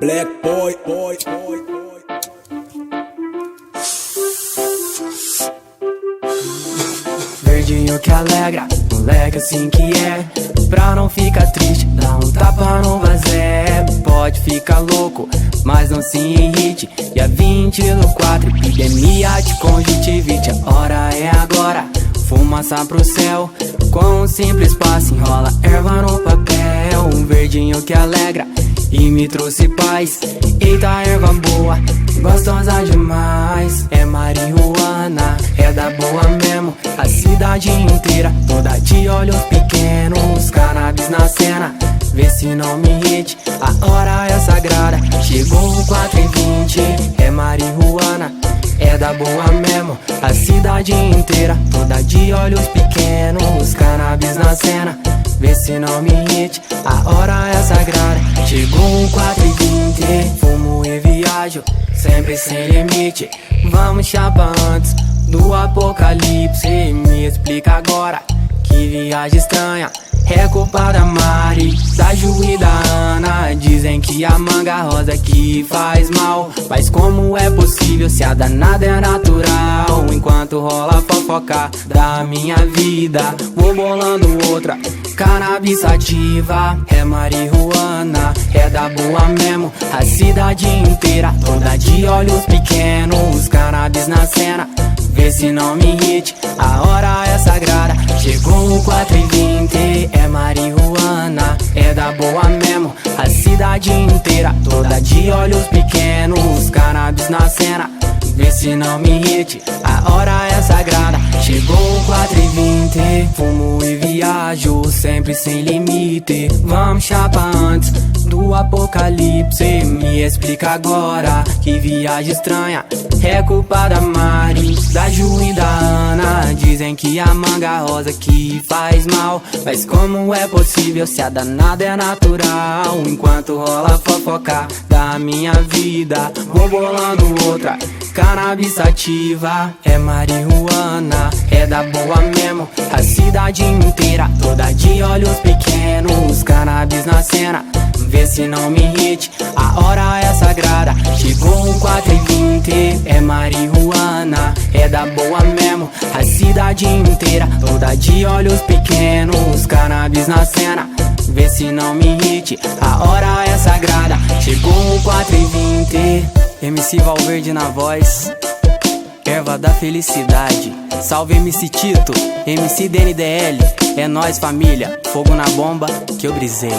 Black Boy. Verdinho que alegra, moleque assim que é. Pra não ficar triste, dá um tapa no vazé. Pode ficar louco, mas não se irrite. Dia 20 do 4, epidemia de conjuntivite. A hora é agora, fumaça pro céu. Com um simples passo enrola erva no papel. Um verdinho que alegra e me trouxe paz. Eita, erva boa, gostosa demais. É marihuana, é da boa mesmo. A cidade inteira, toda de olhos pequenos. Cannabis na cena, vê se não me irrite. A hora é sagrada, chegou 4h20. É marihuana, é da boa mesmo. A cidade inteira, toda de olhos pequenos. Cannabis na cena, vê se não me irrite. A hora é sagrada, chegou 4h20. Fumo e viajo, sempre sem limite. Vamos chapa antes do apocalipse. Me explica agora, que viagem estranha. É culpa da Mari, da Ju e da Ana. Dizem que a manga rosa que faz mal. Mas como é possível se a danada é natural? Enquanto rola fofoca da minha vida, vou bolando outra. Cannabis ativa, é marihuana, é da boa mesmo. A cidade inteira, toda de olhos pequenos. Cannabis na cena, vê se não me irrite. A hora é sagrada, chegou 4h20. É marihuana, é da boa mesmo. A cidade inteira, toda de olhos pequenos. Cannabis na cena, vê se não me irrite. A hora é sagrada, chegou 4h20. Fumo e viajo, sempre sem limite. Vamos chapa antes do apocalipse. Me explica agora, que viagem estranha. É culpa da Mari, da Ju e da Ana. Dizem que a manga rosa que faz mal. Mas como é possível se a danada é natural? Enquanto rola fofoca da minha vida, vou bolando outra. Cannabis ativa, é marihuana, é da boa mesmo. A cidade inteira, toda de olhos pequenos. Cannabis na cena, vê se não me irrite. A hora é sagrada, chegou 4h20. É marihuana, é da boa mesmo. A cidade inteira, toda de olhos pequenos. Cannabis na cena, vê se não me irrite. A hora é sagrada, chegou 4h20. MC Valverde na voz, erva da felicidade. Salve MC Tito, MC DNDL. É nóis família, fogo na bomba que eu brisei.